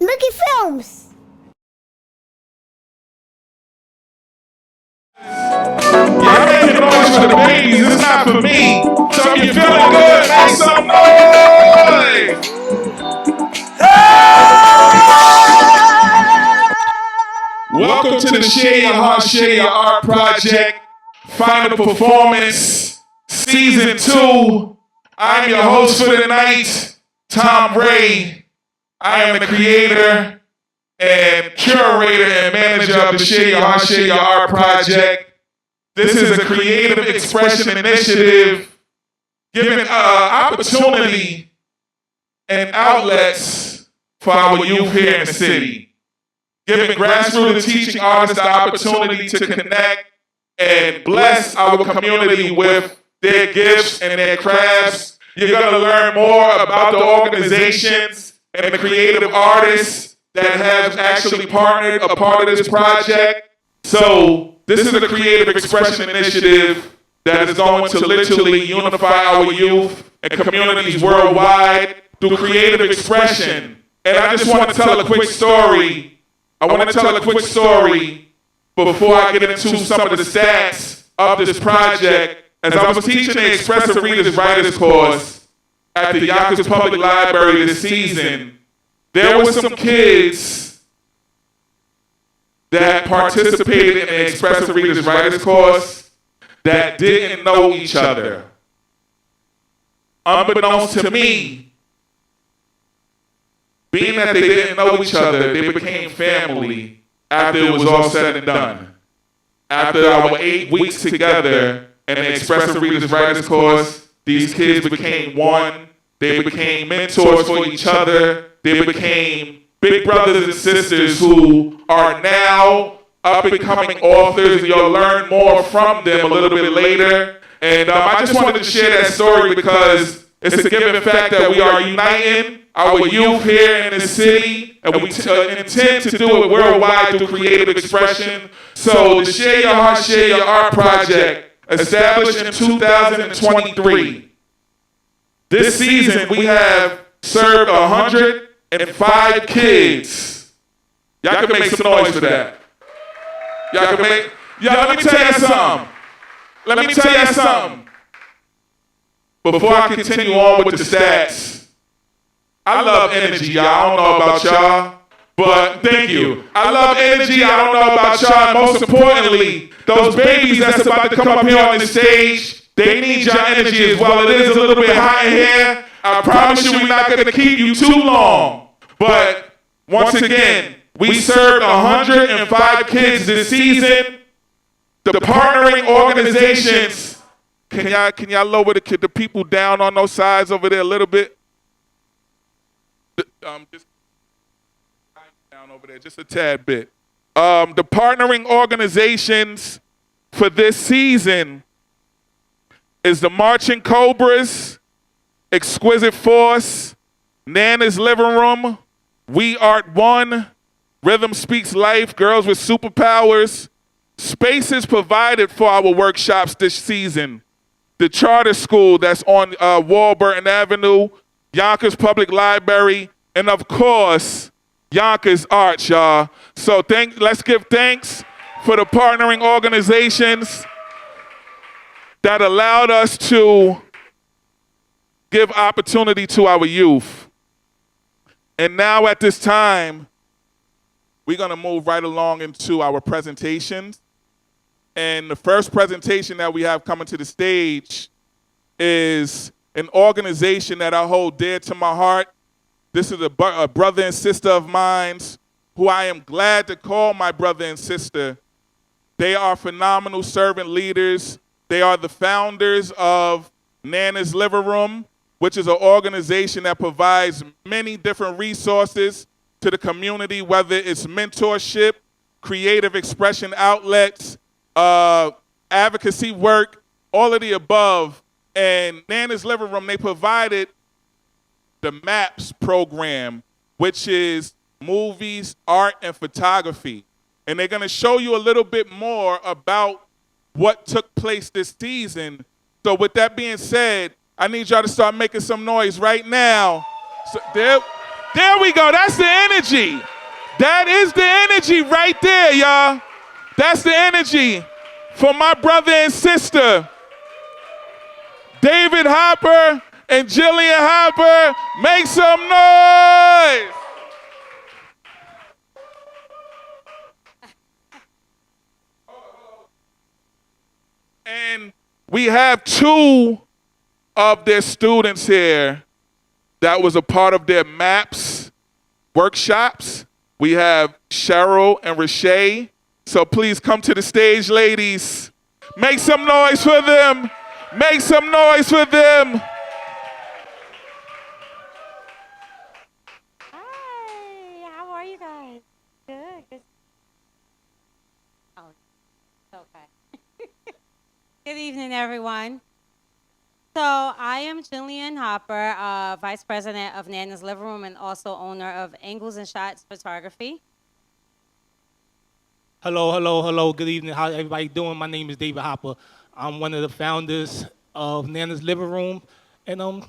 Mickey Films. Y'all making noise for the babies. It's not for me. So if you're feeling good, make some noise. Welcome to the Share Your Heart, Share Your Art Project final performance, season 2. I'm your host for the night, Tom Ray. I am the creator and curator and manager of the Share Your Heart, Share Your Art Project. This is a creative expression initiative giving opportunity and outlets for our youth here in the city. Giving grassroots teaching artists the opportunity to connect and bless our community with their gifts and their crafts. You're going to learn more about the organizations and the creative artists that have actually partnered a part of this project. So this is a creative expression initiative that is going to literally unify our youth and communities worldwide through creative expression. And I just want to tell a quick story. I want to tell a quick story before I get into some of the stats of this project. As I was teaching the Expressive Readers Writers course at the Yonkers Public Library this season, there were some kids that participated in the Expressive Readers Writers course that didn't know each other. Unbeknownst to me, being that they didn't know each other, they became family after it was all said and done. After our 8 weeks together in the Expressive Readers Writers course, these kids became one. They became mentors for each other. They became big brothers and sisters who are now up and coming authors, and you'll learn more from them a little bit later. And I just wanted to share that story because it's a given fact that we are uniting our youth here in the city, and we intend to do it worldwide through creative expression. So the Share Your Heart, Share Your Art Project, established in 2023. This season, we have served 105 kids. Y'all can make some noise for that. Let me tell you something. Let me tell you something. Before I continue on with the stats, I love energy, y'all. I don't know about y'all, but thank you. I love energy. I don't know about y'all. And most importantly, those babies that's about to come up here on the stage, they need your energy as well. It is a little bit hot in here. I promise you we're not going to keep you too long. But once again, we served 105 kids this season. The partnering organizations, can y'all lower the people down on those sides over there a little bit? Just down over there, just a tad bit. The partnering organizations for this season is the Marching Cobras, Exquisite Force, Nana's Living Room, We Art One, Rhythm Speaks Life, Girls with Superpowers. Spaces provided for our workshops this season. The Charter School that's on Warburton Avenue, Yonkers Public Library, and of course, Yonkers Arts, y'all. So let's give thanks for the partnering organizations that allowed us to give opportunity to our youth. And now at this time, we're gonna move right along into our presentations. And the first presentation that we have coming to the stage is an organization that I hold dear to my heart. This is a brother and sister of mine who I am glad to call my brother and sister. They are phenomenal servant leaders. They are the founders of Nana's Living Room, which is an organization that provides many different resources to the community, whether it's mentorship, creative expression outlets, advocacy work, all of the above. And Nana's Living Room, they provided the MAPS program, which is movies, art, and photography. And they're going to show you a little bit more about what took place this season. So with that being said, I need y'all to start making some noise right now. So there, There we go. That's the energy. That is the energy right there, y'all. That's the energy for my brother and sister, David Hopper and Jillian Hopper. Make some noise. And we have two of their students here that was a part of their MAPS workshops. We have Cheryl and Rashay. So please come to the stage, ladies. Make some noise for them. Make some noise for them. Hi, how are you guys? Good. Oh, it's okay. Good evening, everyone. So I am Jillian Hopper, Vice President of Nana's Living Room and also owner of Angles and Shots Photography. Hello. Good evening. How everybody doing? My name is David Hopper. I'm one of the founders of Nana's Living Room, and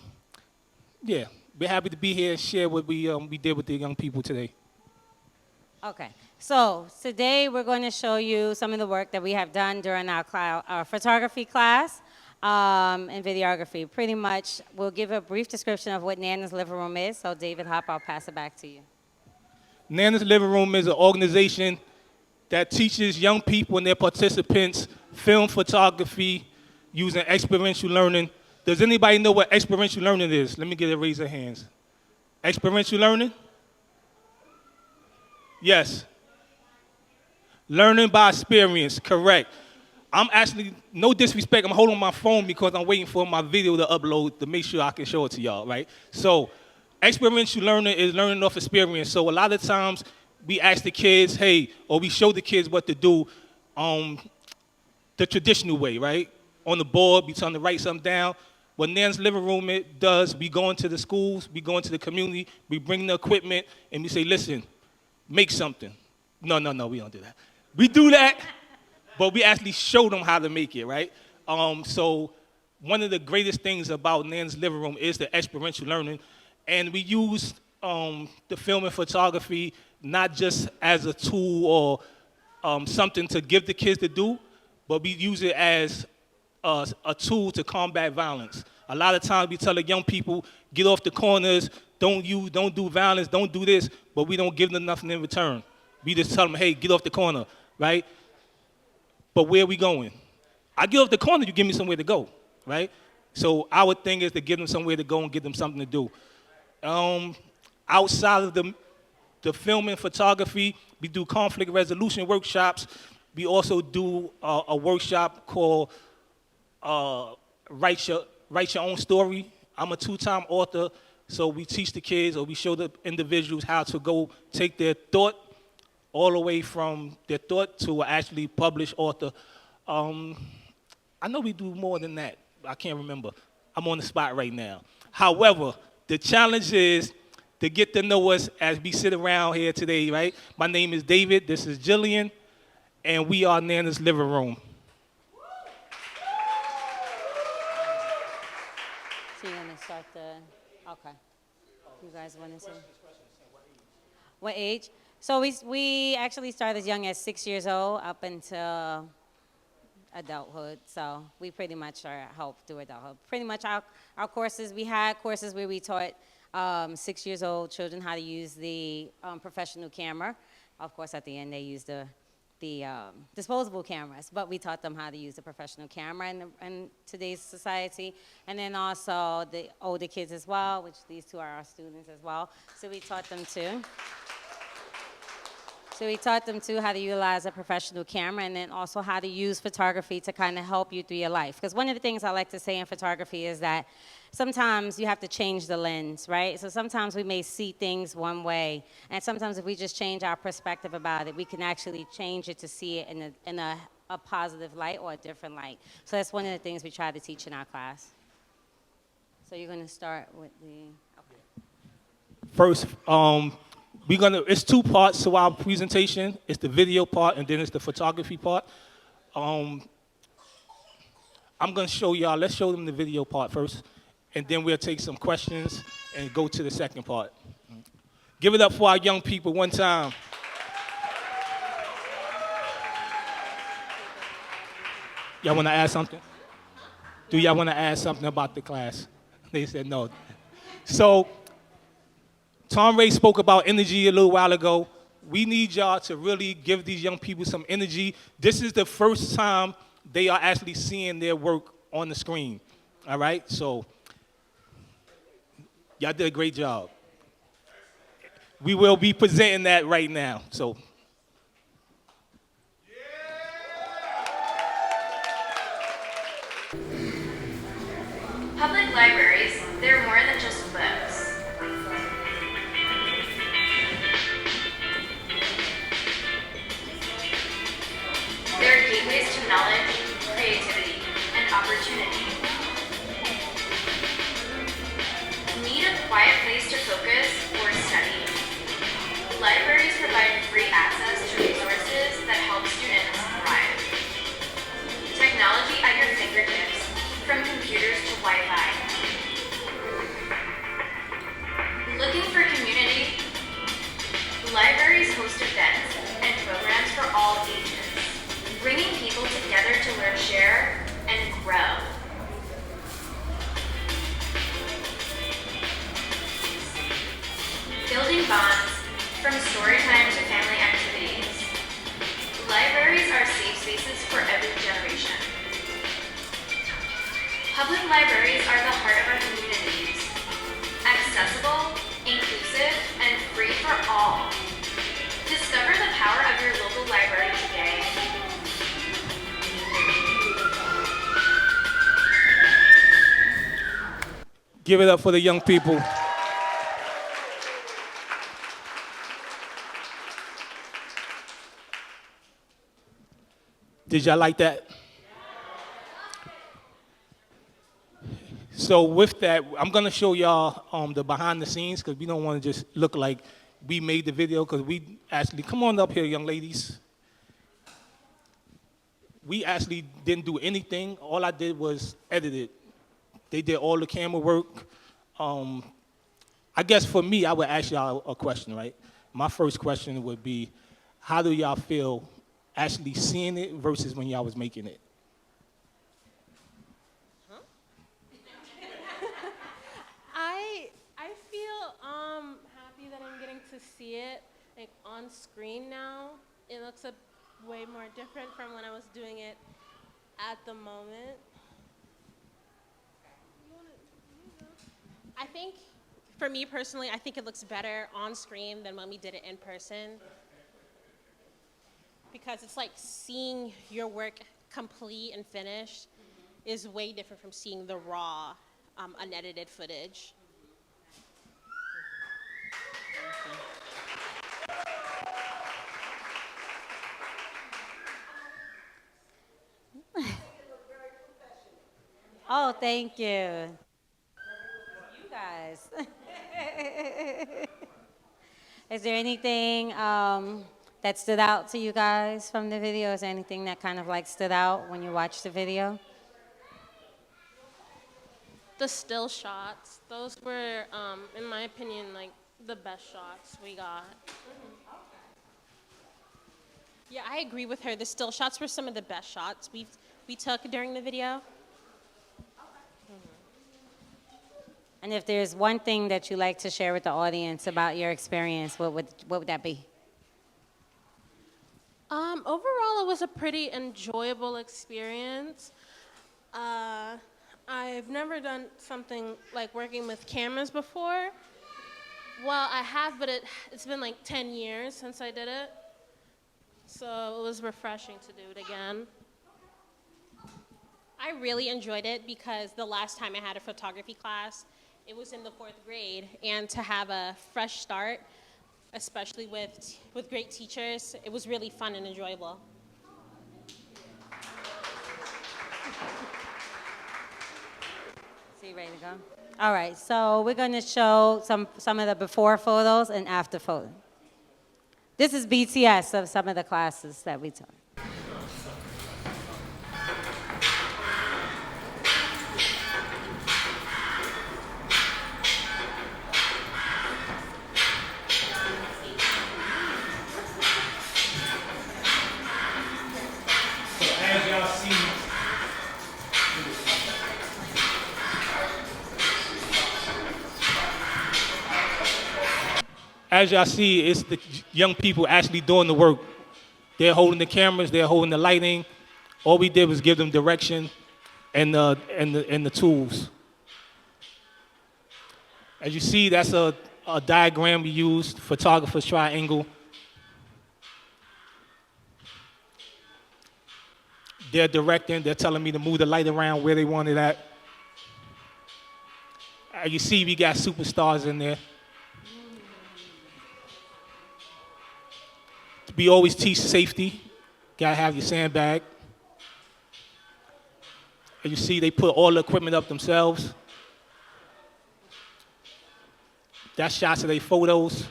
yeah, we're happy to be here and share what we did with the young people today. Okay, so today we're going to show you some of the work that we have done during our photography class and videography. Pretty much, we'll give a brief description of what Nana's Living Room is. So David Hopper, I'll pass it back to you. Nana's Living Room is an organization that teaches young people and their participants film photography using experiential learning. Does anybody know what experiential learning is? Let me get a raise of hands. Experiential learning? Yes. Learning by experience, correct. I'm actually, no disrespect, I'm holding my phone because I'm waiting for my video to upload to make sure I can show it to y'all, right? So experiential learning is learning off experience. So a lot of times we ask the kids, hey, or we show the kids what to do the traditional way, right? On the board, we tell them to write something down. What Nan's Living Room it does, we go into the schools, we go into the community, we bring the equipment, and we say, listen, make something. No, we don't do that. We do that, but we actually show them how to make it, right? So one of the greatest things about Nan's Living Room is the experiential learning, and we use the film and photography not just as a tool or something to give the kids to do, but we use it as a tool to combat violence. A lot of times we tell the young people, get off the corners, don't do violence, don't do this, but we don't give them nothing in return. We just tell them, hey, get off the corner, right? But where are we going? I get off the corner, you give me somewhere to go, right? So our thing is to give them somewhere to go and give them something to do. Outside of the film and photography, we do conflict resolution workshops. We also do a workshop called Write Your Own Story. I'm a 2-time author, so we teach the kids or we show the individuals how to go take their thought all the way from their thought to an actually published author. I know we do more than that. I can't remember. I'm on the spot right now. However, the challenge is to get to know us as we sit around here today, right? My name is David, this is Jillian, and we are Nana's Living Room. So you're going to start okay. You guys want to say? What age? So we actually started as young as 6 years old up until adulthood. So we pretty much are helped through adulthood. Pretty much our courses, we had courses where we taught 6 years old children how to use the professional camera. Of course, at the end, they used the disposable cameras, but we taught them how to use the professional camera in today's society. And then also the older kids as well, which these two are our students as well. So we taught them too. So we taught them too how to utilize a professional camera and then also how to use photography to kind of help you through your life. Because one of the things I like to say in photography is that sometimes you have to change the lens, right? So sometimes we may see things one way, and sometimes if we just change our perspective about it, we can actually change it to see it in a positive light or a different light. So that's one of the things we try to teach in our class. So you're going to start with the... Okay. First, it's 2 parts to our presentation. It's the video part and then it's the photography part. I'm gonna show y'all, let's show them the video part first, and then we'll take some questions and go to the second part. Give it up for our young people one time. Y'all want to add something? Do y'all want to add something about the class? They said no. So, Tom Ray spoke about energy a little while ago. We need y'all to really give these young people some energy. This is the first time they are actually seeing their work on the screen. All right? So, y'all did a great job. We will be presenting that right now. So, Public libraries, they're more than just books. They're gateways to knowledge, creativity, and opportunity. Need a quiet place to focus or study? Libraries provide free access to resources that help students thrive. Technology at your fingertips, from computers to Wi-Fi. Looking for community? Libraries host events and programs for all ages, bringing people together to learn, share, and grow. Building bonds, from story time to family activities. Libraries are safe spaces for every generation. Public libraries are the heart of our communities. Accessible, inclusive, and free for all. Discover the power of your local library today. give it up for the young people. Did y'all like that? So with that, I'm gonna show y'all the behind the scenes because we don't want to just look like we made the video because we actually, come on up here, young ladies. We actually didn't do anything. All I did was edit it. They did all the camera work. I guess for me, I would ask y'all a question, right? My first question would be, how do y'all feel actually seeing it versus when y'all was making it? I feel happy that I'm getting to see it like on screen now. It looks way more different from when I was doing it at the moment. I think, for me personally, I think it looks better on screen than when we did it in person. Because it's like seeing your work complete and finished is way different from seeing the raw, unedited footage. Oh, thank you. You guys. Is there anything that stood out to you guys from the video? Is there anything that kind of like stood out when you watched the video? The still shots, those were, in my opinion, like the best shots we got. Yeah, I agree with her. The still shots were some of the best shots we took during the video. And if there's one thing that you like to share with the audience about your experience, what would that be? Overall, it was a pretty enjoyable experience. I've never done something like working with cameras before. Well, I have, but it's been like 10 years since I did it. So it was refreshing to do it again. I really enjoyed it because the last time I had a photography class, it was in the 4th grade, and to have a fresh start, especially with great teachers, it was really fun and enjoyable. So you ready to go? All right, so we're going to show some of the before photos and after photos. This is BTS of some of the classes that we took. as y'all see, it's the young people actually doing the work. They're holding the cameras, they're holding the lighting. All we did was give them direction and the tools. As you see, that's a diagram we used, photographer's triangle. They're directing, they're telling me to move the light around where they want it at. As you see, we got superstars in there. We always teach safety. Gotta have your sandbag. As you see, they put all the equipment up themselves. That's shots of their photos.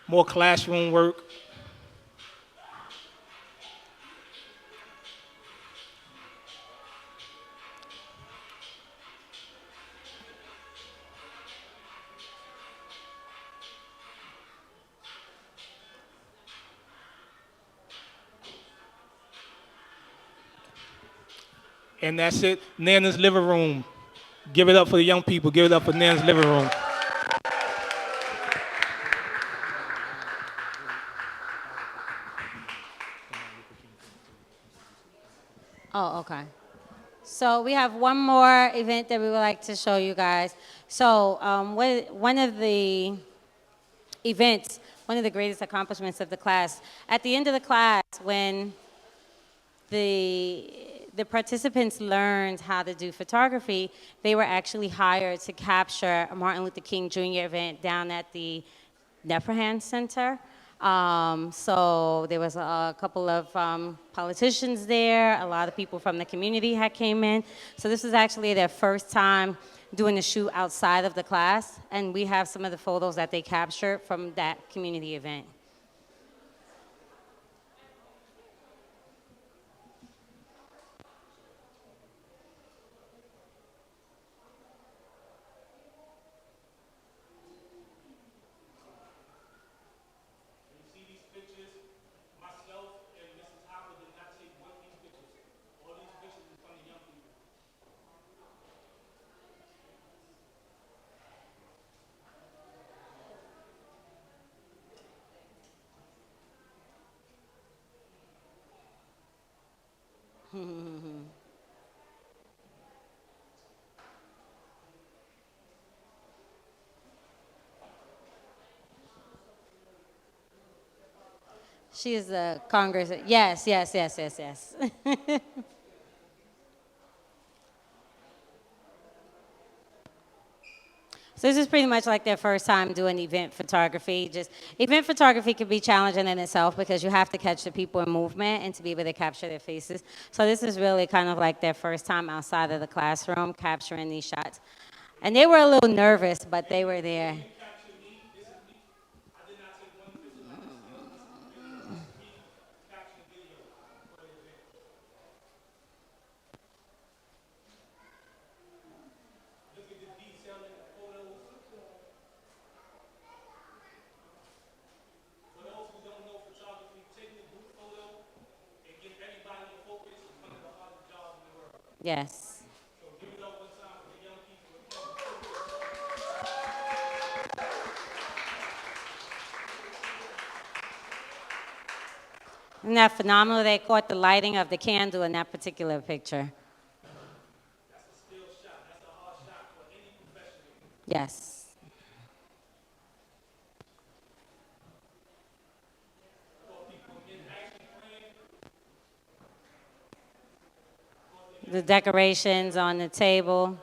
More classroom work. And that's it. Nana's living room. Give it up for the young people. Give it up for Nana's living room. Oh, okay. So we have one more event that we would like to show you guys. So one of the events, one of the greatest accomplishments of the class, at the end of the class, when the participants learned how to do photography, they were actually hired to capture a Martin Luther King Jr. event down at the Nefrahan Center. So there was a couple of politicians there. A lot of people from the community had came in. So this was actually their first time doing a shoot outside of the class. And we have some of the photos that they captured from that community event. She is a Congress. Yes, yes, yes, yes, yes. So this is pretty much like their first time doing event photography. Just event photography can be challenging in itself because you have to catch the people in movement and to be able to capture their faces. So this is really kind of like their first time outside of the classroom capturing these shots. And they were a little nervous, but they were there. Yes. Isn't that phenomenal? They caught the lighting of the candle in that particular picture. Yes. The decorations on the table.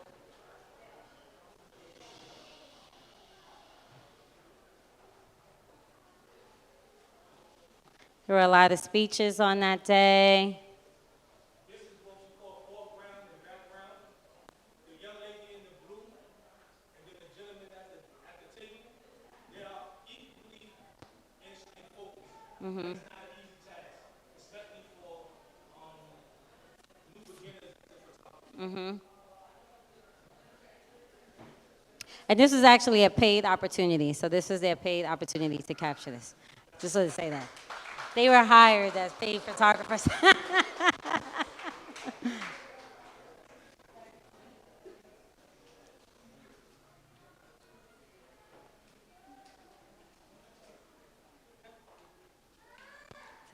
There were a lot of speeches on that day. This is what we call foreground and background. The young lady in the blue and then the gentleman at the table, they are equally in focus. Mm-hmm. It's not an easy task, especially for new beginners in photography. Mm-hmm. And this is actually a paid opportunity. So this is their paid opportunity to capture this. Just so to say that. They were hired as paid photographers.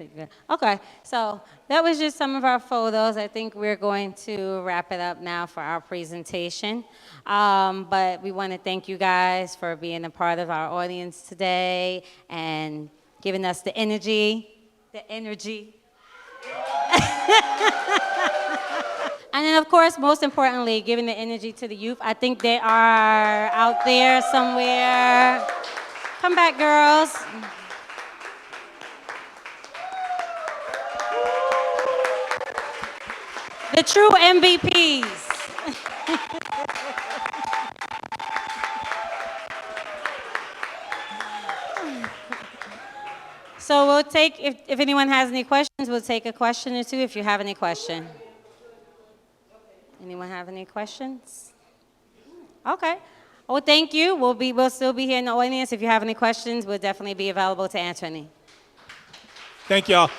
Pretty good. Okay, so that was just some of our photos. I think we're going to wrap it up now for our presentation. But we want to thank you guys for being a part of our audience today and giving us the energy. The energy. And then, of course, most importantly, giving the energy to the youth. I think they are out there somewhere. Come back, girls. The true MVPs. So we'll take, if anyone has any questions, we'll take a question or two if you have any question. Anyone have any questions? Okay. Well, thank you. We'll still be here in the audience. If you have any questions, we'll definitely be available to answer any. Thank y'all.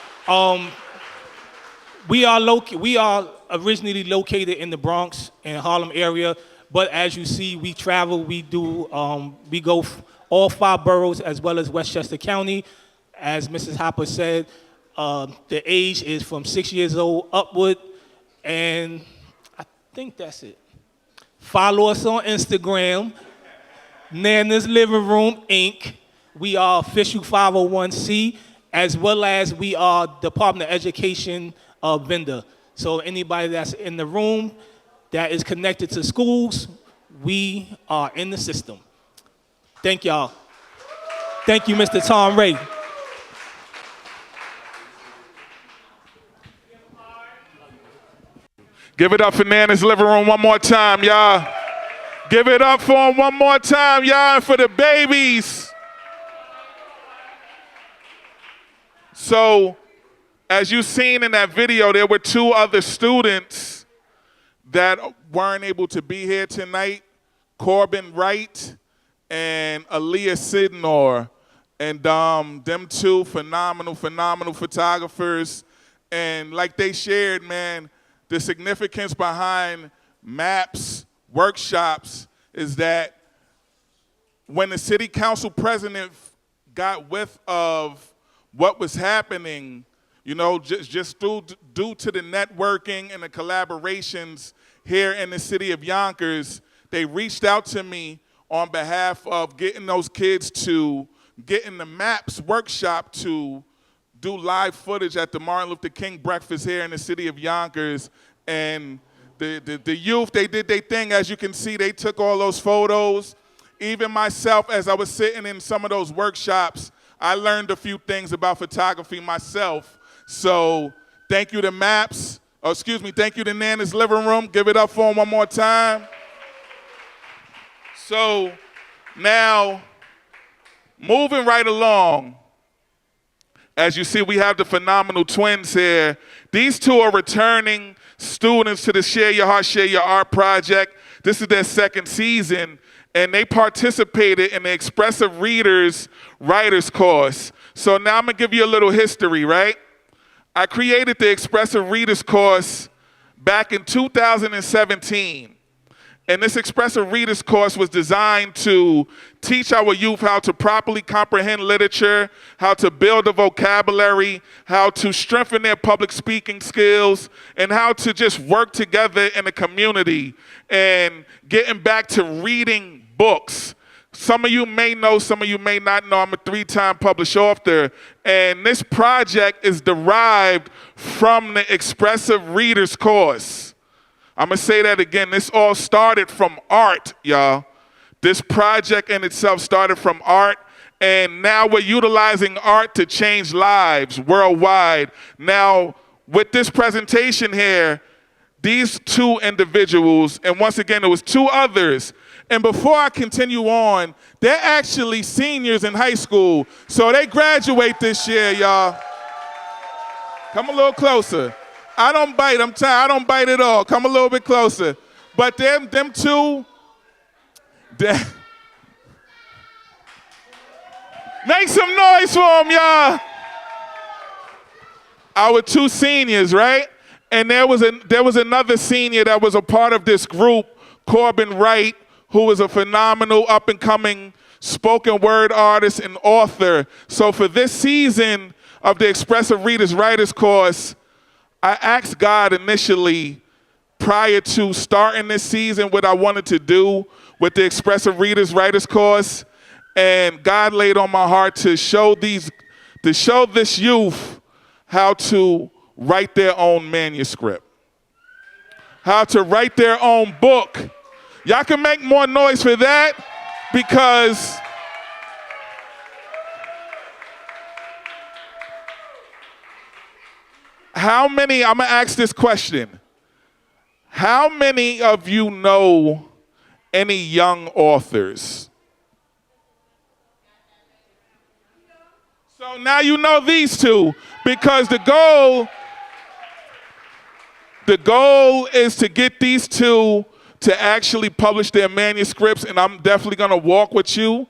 We are originally located in the Bronx and Harlem area, but as you see, we travel. We go all 5 boroughs as well as Westchester County. As Mrs. Hopper said, the age is from 6 years old upward, and I think that's it. Follow us on Instagram, Nana's Living Room, Inc. We are official 501c, as well as we are Department of Education vendor. So anybody that's in the room that is connected to schools, we are in the system. Thank y'all. Thank you, Mr. Tom Ray. Give it up for Nana's Living Room one more time, y'all. Give it up for them one more time, y'all, and for the babies. So, as you've seen in that video, there were 2 other students that weren't able to be here tonight, Corbin Wright and Aaliyah Sidnor. And them 2 phenomenal photographers. And like they shared, man, the significance behind MAPS workshops is that when the city council president got whiff of what was happening, you know, just due to the networking and the collaborations here in the city of Yonkers, they reached out to me on behalf of getting those kids to get in the MAPS workshop to do live footage at the Martin Luther King breakfast here in the city of Yonkers. And the youth, they did their thing. As you can see, they took all those photos. Even myself, as I was sitting in some of those workshops, I learned a few things about photography myself. So thank you to MAPS. Thank you to Nana's Living Room. Give it up for them one more time. So now, moving right along, as you see, we have the phenomenal twins here. These 2 are returning students to the Share Your Heart, Share Your Art project. This is their 2nd season, and they participated in the Expressive Readers Writers course. So now I'm going to give you a little history, right? I created the Expressive Readers course back in 2017. And this Expressive Readers course was designed to teach our youth how to properly comprehend literature, how to build a vocabulary, how to strengthen their public speaking skills, and how to just work together in a community and getting back to reading books. Some of you may know, some of you may not know, I'm a 3-time published author, and this project is derived from the Expressive Readers course. I'm going to say that again. This all started from art, y'all. This project in itself started from art, and now we're utilizing art to change lives worldwide. Now, with this presentation here, these 2 individuals, and once again, there was 2 others, and before I continue on, they're actually seniors in high school, so they graduate this year, y'all. Come a little closer. I don't bite. I'm tired. I don't bite at all. Come a little bit closer. But them 2, make some noise for them, y'all. Our 2 seniors, right? And there was another senior that was a part of this group, Corbin Wright, who was a phenomenal up-and-coming spoken word artist and author. So for this season, of the Expressive Readers Writers course, I asked God initially, prior to starting this season, what I wanted to do with the Expressive Readers Writers course, and God laid on my heart to show this youth how to write their own manuscript, how to write their own book. Y'all can make more noise for that, because I'm gonna ask this question. How many of you know any young authors? So now you know these two, because the goal is to get these two to actually publish their manuscripts, and I'm definitely gonna walk with you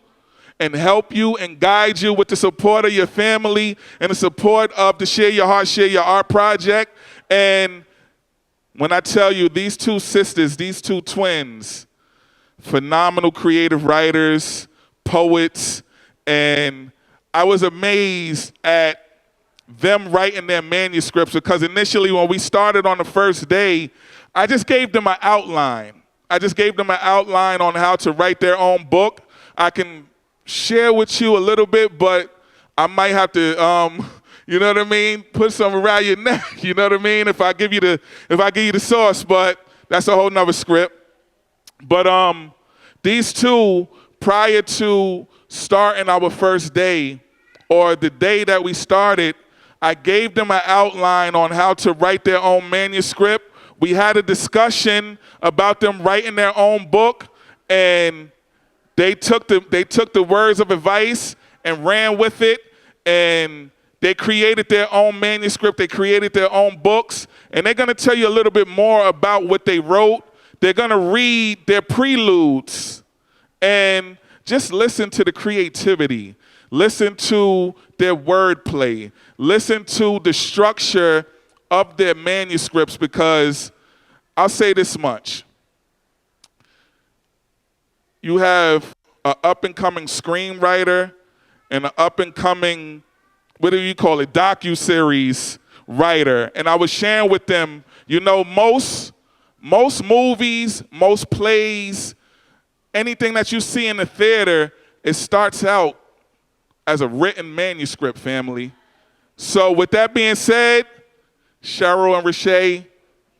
and help you and guide you with the support of your family and the support of the Share Your Heart, Share Your Art project. And when I tell you, these two sisters, these two twins, phenomenal creative writers, poets, and I was amazed at them writing their manuscripts, because initially when we started on the first day, I just gave them an outline. I just gave them an outline on how to write their own book. I can share with you a little bit, but I might have to, you know what I mean, put some around your neck, you know what I mean, if I give you the sauce, but that's a whole nother script. But these two, prior to starting our first day, or the day that we started, I gave them an outline on how to write their own manuscript. We had a discussion about them writing their own book, and they took the words of advice and ran with it, and they created their own manuscript. They created their own books, and they're going to tell you a little bit more about what they wrote. They're going to read their preludes, and just listen to the creativity. Listen to their wordplay. Listen to the structure of their manuscripts, because I'll say this much. You have an up-and-coming screenwriter and an up-and-coming, what do you call it, docu-series writer. And I was sharing with them, you know, most movies, most plays, anything that you see in the theater, it starts out as a written manuscript, family. So with that being said, Cheryl and Rashay,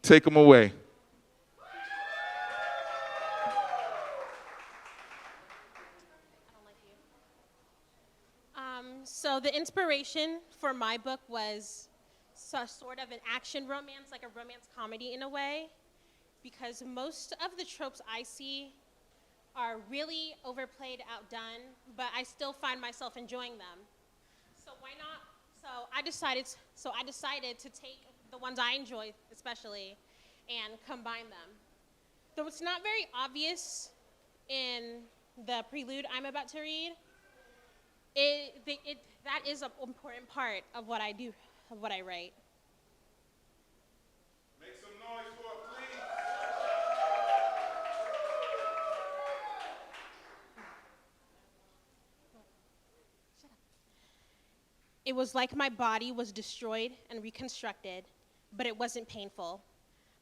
take them away. So the inspiration for my book was sort of an action romance, like a romance comedy in a way, because most of the tropes I see are really overplayed, outdone, but I still find myself enjoying them. So why not? So I decided to take the ones I enjoy especially and combine them. Though it's not very obvious in the prelude I'm about to read, that is an important part of what I do, of what I write. Make some noise for it, please. It was like my body was destroyed and reconstructed, but it wasn't painful.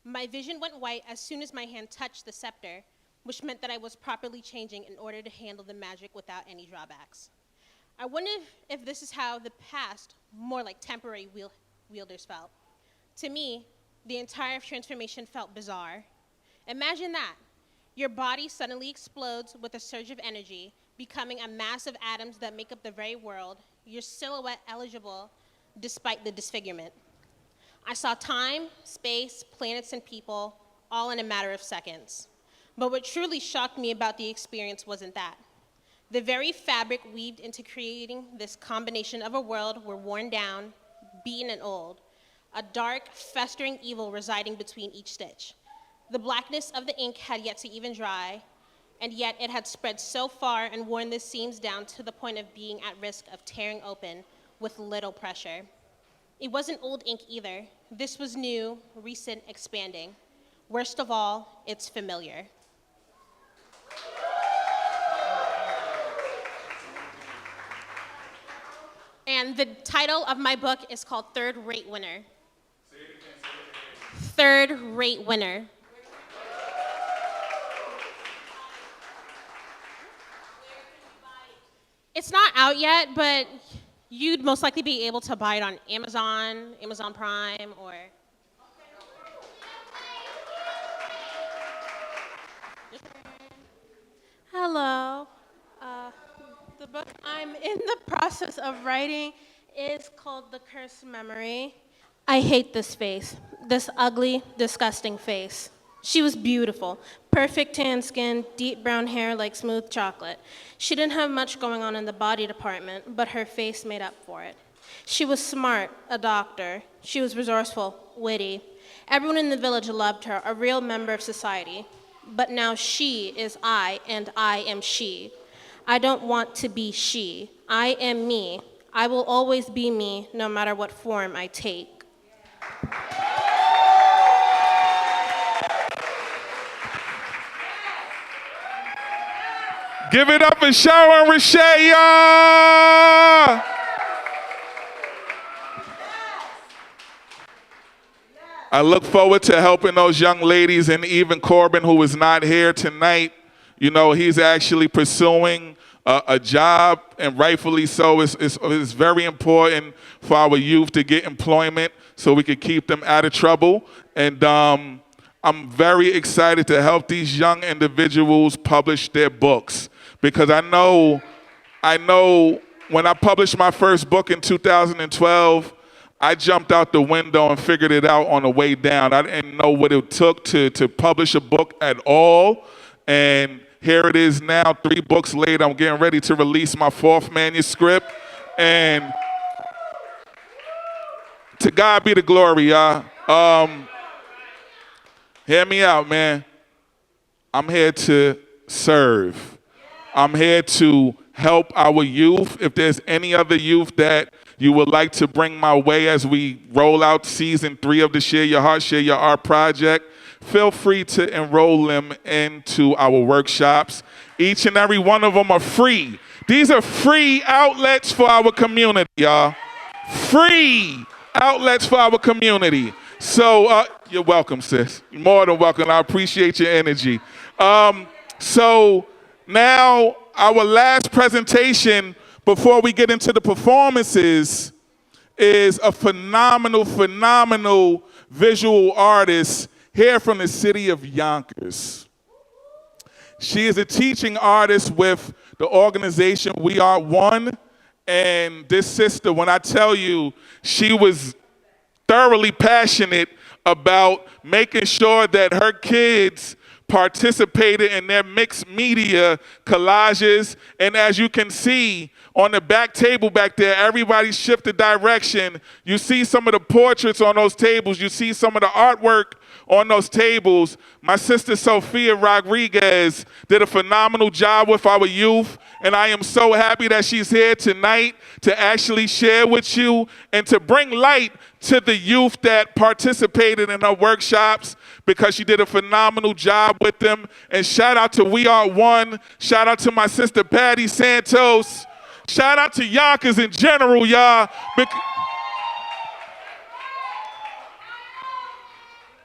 My vision went white as soon as my hand touched the scepter, which meant that I was properly changing in order to handle the magic without any drawbacks. I wonder if this is how the past, more like temporary wielders felt. To me, the entire transformation felt bizarre. Imagine that. Your body suddenly explodes with a surge of energy, becoming a mass of atoms that make up the very world, your silhouette eligible despite the disfigurement. I saw time, space, planets, and people, all in a matter of seconds. But what truly shocked me about the experience wasn't that. The very fabric weaved into creating this combination of a world were worn down, beaten, and old, a dark, festering evil residing between each stitch. The blackness of the ink had yet to even dry, and yet it had spread so far and worn the seams down to the point of being at risk of tearing open with little pressure. It wasn't old ink either. This was new, recent, expanding. Worst of all, it's familiar. And the title of my book is called Third Rate Winner. Third Rate Winner. It's not out yet, but you'd most likely be able to buy it on Amazon, Amazon Prime, or... Hello. The book I'm in the process of writing is called The Cursed Memory. I hate this face, this ugly, disgusting face. She was beautiful, perfect tan skin, deep brown hair like smooth chocolate. She didn't have much going on in the body department, but her face made up for it. She was smart, a doctor. She was resourceful, witty. Everyone in the village loved her, a real member of society. But now she is I, and I am she. I don't want to be she. I am me. I will always be me, no matter what form I take. Give it up for Sharon Rashaya! I look forward to helping those young ladies, and even Corbin, who is not here tonight. You know, he's actually pursuing a job, and rightfully so. It's very important for our youth to get employment so we can keep them out of trouble. And I'm very excited to help these young individuals publish their books, because I know when I published my first book in 2012, I jumped out the window and figured it out on the way down. I didn't know what it took to publish a book at all. And here it is now, 3 books later. I'm getting ready to release my 4th manuscript. And to God be the glory, y'all. Hear me out, man. I'm here to serve. I'm here to help our youth. If there's any other youth that you would like to bring my way as we roll out season 3 of the Share Your Heart, Share Your Art project, feel free to enroll them into our workshops. Each and every one of them are free. These are free outlets for our community, y'all. Free outlets for our community. So you're welcome, sis. You're more than welcome. I appreciate your energy. So now our last presentation before we get into the performances is a phenomenal visual artist here from the city of Yonkers. She is a teaching artist with the organization We Are One. And this sister, when I tell you, she was thoroughly passionate about making sure that her kids participated in their mixed media collages. And as you can see on the back table back there, everybody shifted direction. You see some of the portraits on those tables. You see some of the artwork on those tables. My sister Sophia Rodriguez did a phenomenal job with our youth, and I am so happy that she's here tonight to actually share with you and to bring light to the youth that participated in her workshops, because she did a phenomenal job with them. And shout out to We Are One. Shout out to my sister Patty Santos. Shout out to Yonkers in general, y'all.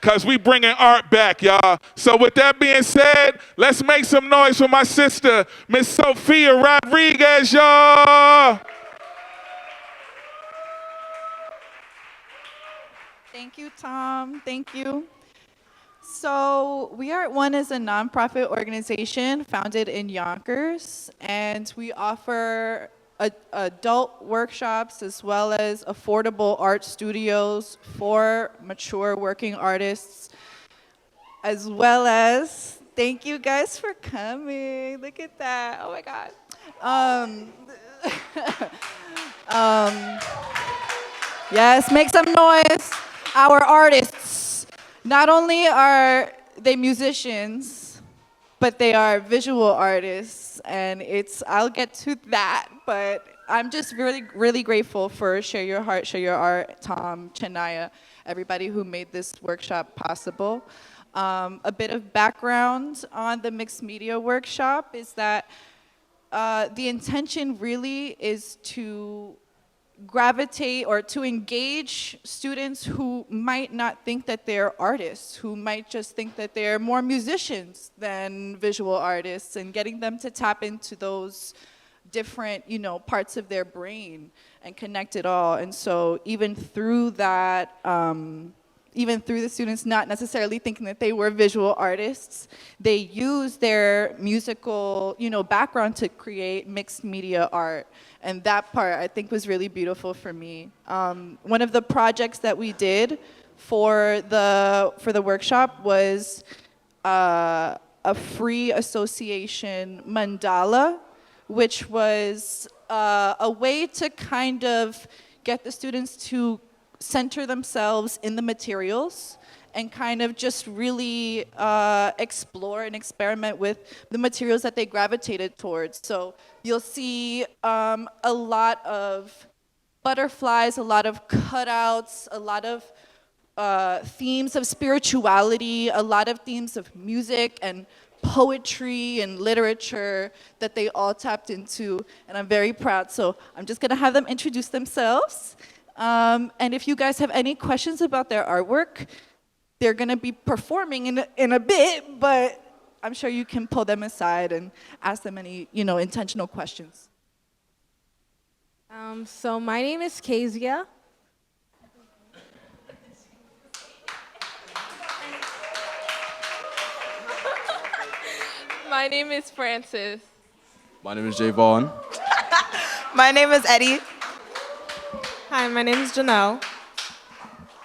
Because we bringing art back, y'all. So with that being said, let's make some noise for my sister, Miss Sophia Rodriguez, y'all. Thank you, Tom. Thank you. So We Are One is a nonprofit organization founded in Yonkers, and we offer adult workshops as well as affordable art studios for mature working artists, as well as, thank you guys for coming. Look at that. Oh my God. Yes, make some noise. Our artists, not only are they musicians, but they are visual artists, and I'll get to that, but I'm just really grateful for Share Your Heart, Share Your Art, Tom, Chennaya, everybody who made this workshop possible. A bit of background on the mixed media workshop is that the intention really is to gravitate or to engage students who might not think that they're artists, who might just think that they're more musicians than visual artists, and getting them to tap into those different, parts of their brain and connect it all. And so even through that, even through the students not necessarily thinking that they were visual artists, they used their musical, background to create mixed media art. And that part, I think, was really beautiful for me. One of the projects that we did for the workshop was a free association mandala, which was a way to kind of get the students to center themselves in the materials and kind of just really explore and experiment with the materials that they gravitated towards. So you'll see a lot of butterflies, a lot of cutouts, a lot of themes of spirituality, a lot of themes of music and poetry and literature that they all tapped into, and I'm very proud. So I'm just gonna have them introduce themselves. And if you guys have any questions about their artwork, they're gonna be performing in a bit, but I'm sure you can pull them aside and ask them any, intentional questions. So my name is Kezia. My name is Francis. My name is Javon. My name is Eddie. Hi, my name is Janelle.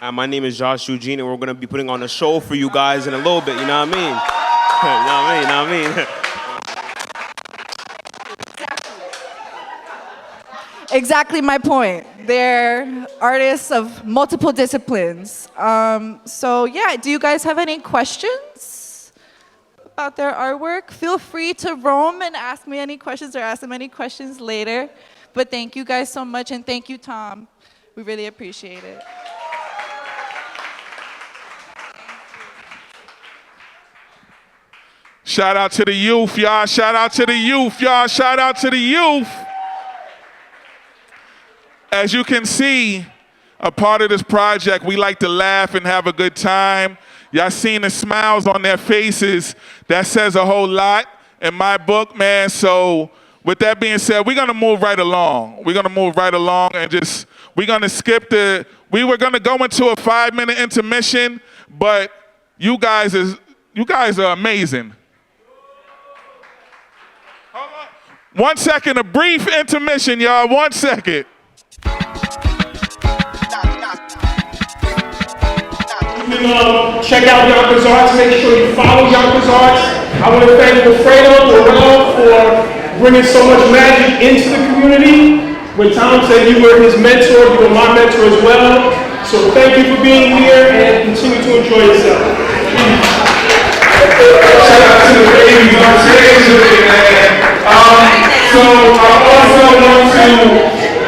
And my name is Josh Eugene, and we're gonna be putting on a show for you guys in a little bit, you know what I mean? You know what I mean? Exactly my point. They're artists of multiple disciplines. So yeah, do you guys have any questions about their artwork? Feel free to roam and ask me any questions or ask them any questions later. But thank you guys so much, and thank you, Tom. We really appreciate it. Shout out to the youth, y'all. Shout out to the youth, y'all. Shout out to the youth. As you can see, a part of this project, we like to laugh and have a good time. Y'all seen the smiles on their faces. That says a whole lot in my book, man. So with that being said, we're gonna move right along. We're gonna move right along and we're gonna skip we were gonna go into a 5-minute intermission, but you guys are amazing. Hold on. 1 second, a brief intermission, y'all, 1 second. Check out Yonkers Arts. Make sure you follow Yonkers Arts. I want to thank Wilfredo Dorrell for bringing so much magic into the community. When Tom said you were his mentor, you were my mentor as well. So thank you for being here and continue to enjoy yourself. Shout out to the babies on stage with me, man. So I also want to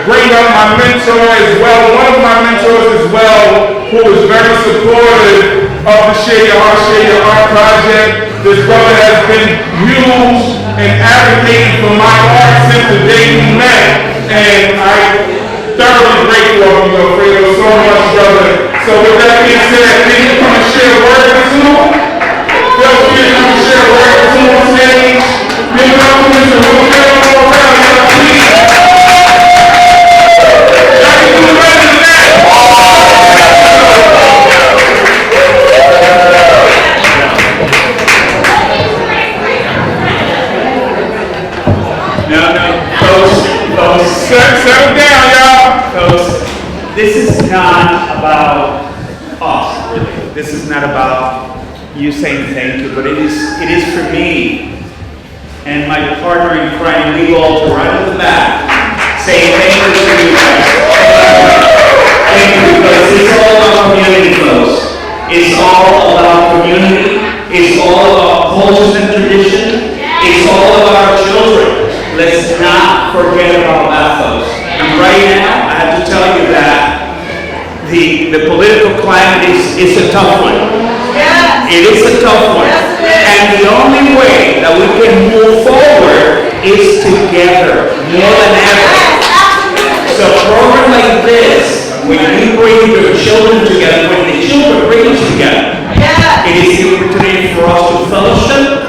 bring up my mentor as well, one of my mentors as well, who is very supportive of the Share Your Heart project. This brother has been huge and advocating for my art since the day we met, and I'm thoroughly grateful of you, Alfredo, so much, brother. So with that being said, can you come and share a word or two? Feel free to come and share a word or two on stage. Give it up to Mr. Wilfredo Dorrell, please. Settle down, y'all. Folks, this is not about us, really. This is not about you saying thank you, but it is for me and my partner in crime, Lee Walter, right in the back, saying thank you to you guys. Thank you, because it's all about community, folks. It's all about community. It's all about cultures and tradition. It's all about our children. Let's not forget about that, folks. And right now, I have to tell you that the political climate is a tough one. Yes. It is a tough one. Yes, and the only way that we can move forward is together, more than ever. Yes, so program like this, when you bring the children together, when the children bring us together, it is the opportunity for us to fellowship,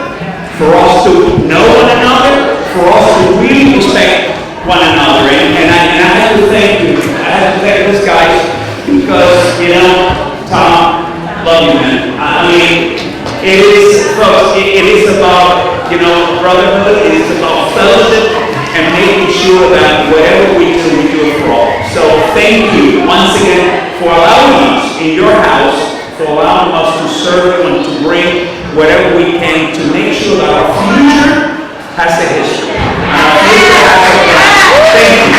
for us to know one another, for us to really respect one another. And I have to thank you. I have to thank this guys because, you know, Tom, love you, man. I mean, it is, folks, it is about, you know, brotherhood. It is about fellowship and making sure that whatever we do it for all. So thank you once again for allowing us in your house, for allowing us to serve you and to bring whatever we can to make sure that our future has a history. Our future has a history. Thank you.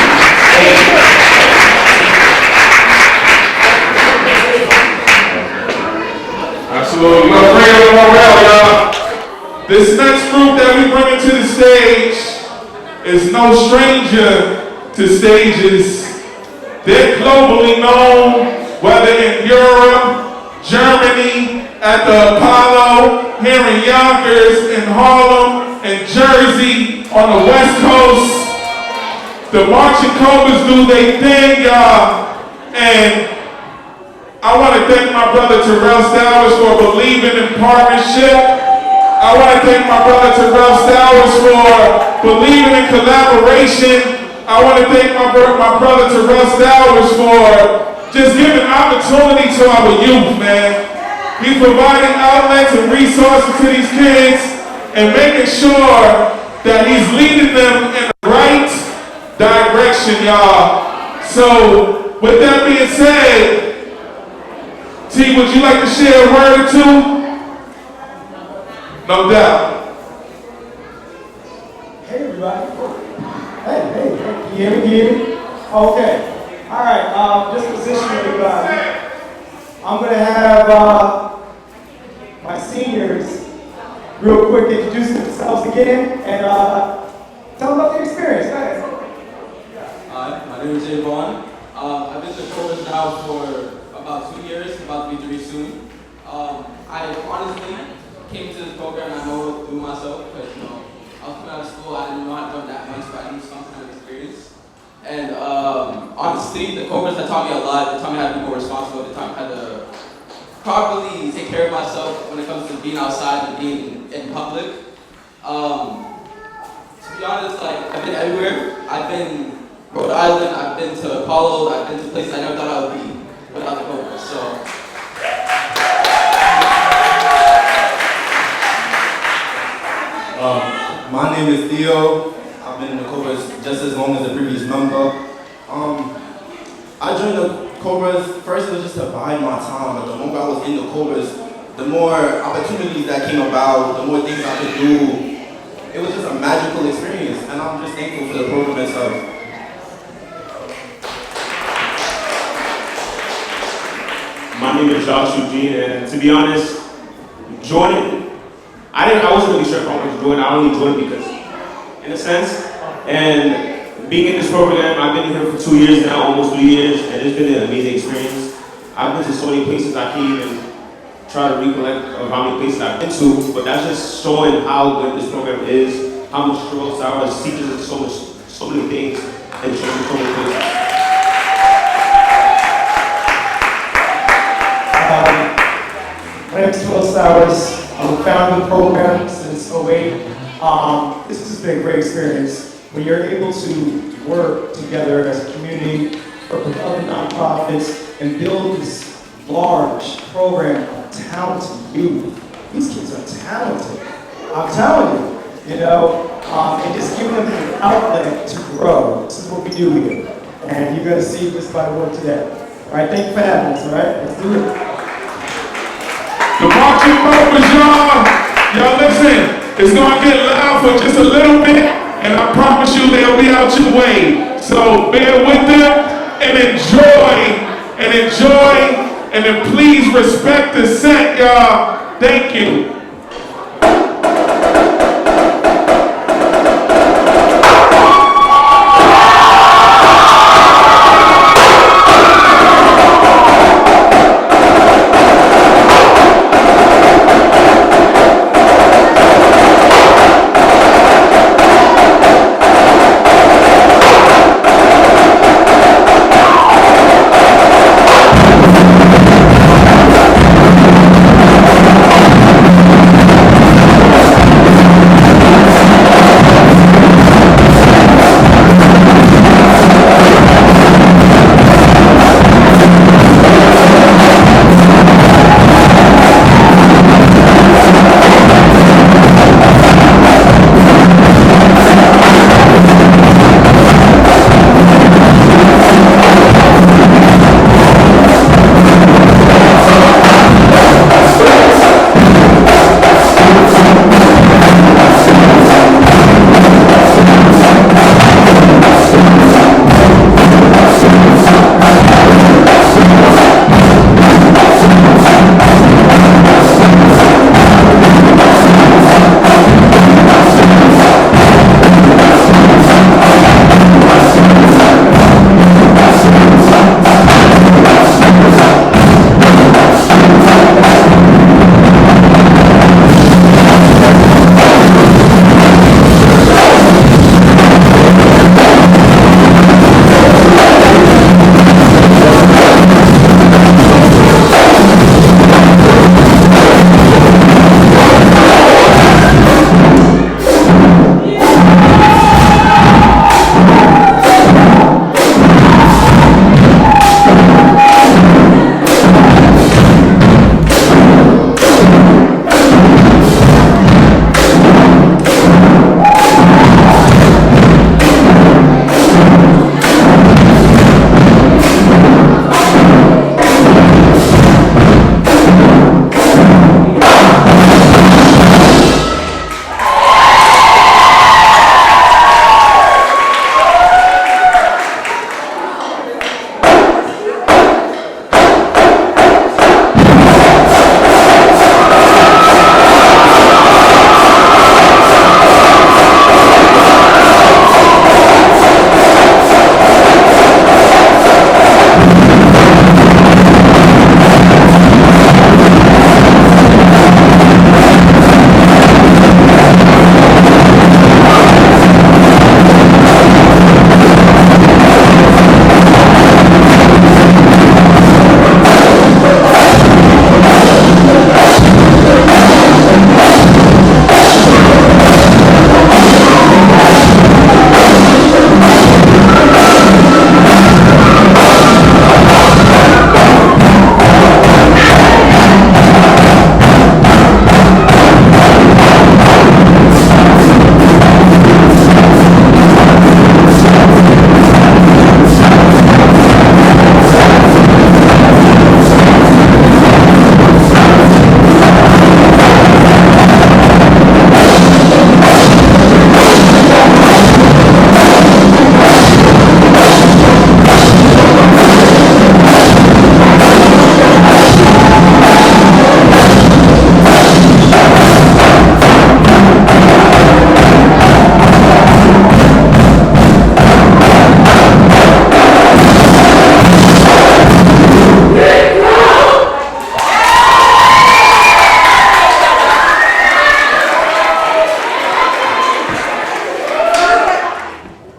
Thank you. Absolutely. Well, bring it on well, y'all. This next group that we bring into the stage is no stranger to stages. They're globally known, whether in Europe, Germany, at the Apollo, here in Yonkers, in Harlem, in Jersey, on the West Coast. The Marching Cobras do their thing, y'all. And I want to thank my brother Terrell Stowers for believing in partnership. I want to thank my brother Terrell Stowers for believing in collaboration. I want to thank my brother Terrell Stowers for just giving opportunity to our youth, man. He's providing outlets and resources to these kids and making sure that he's leading them in the right direction, y'all. So, with that being said, T, would you like to share a word or two? No doubt. Hey, everybody. Hey. Can you hear me? Okay. All right. Just position everybody. I'm going to have my seniors real quick introduce themselves again and tell them about their experience. Go ahead. Hi, my name is Javon. I've been to Cobras now for about 2 years, about to be 3 soon. I honestly came to this program, I know what to do myself, because, you know, I was coming out of school, I didn't know how to run that much, but I need some kind of experience. And honestly, the Cobras have taught me a lot. They taught me how to be more responsible. They taught me how to properly take care of myself when it comes to being outside and being in public. To be honest, like, I've been everywhere. I've been Rhode Island, I've been to Apollo, I've been to places I never thought I would be without the Cobras. So. My name is Theo. I've been in the Cobras just as long as the previous member. I joined the Cobras, first it was just to bide my time, but the more I was in the Cobras, the more opportunities that came about, the more things I could do. It was just a magical experience, and I'm just thankful for the program itself. My name is Josh Eugene, and to be honest, joining, I wasn't really sure if I wanted to join. I only joined because, in a sense, and being in this program, I've been here for 2 years now, almost 3 years, and it's been an amazing experience. I've been to so many places I can't even try to recollect of how many places I've been to, but that's just showing how good this program is, how much Terrell Stowers teaches us so many things, and shows us so many places. My name is Terrell Stowers. I'm a founder of the program since 08. This has been a great experience. When you're able to work together as a community, work with other nonprofits, and build this large program of talented youth. These kids are talented. I'm telling you, and just giving them an outlet to grow. This is what we do here. And you're going to see this by the work today. All right, thank you for having us, all right? Let's do it. The Marching Cobras, y'all listen, it's gonna get loud for just a little bit, and I promise you they'll be out your way. So bear with them and enjoy, and then please respect the set, y'all. Thank you.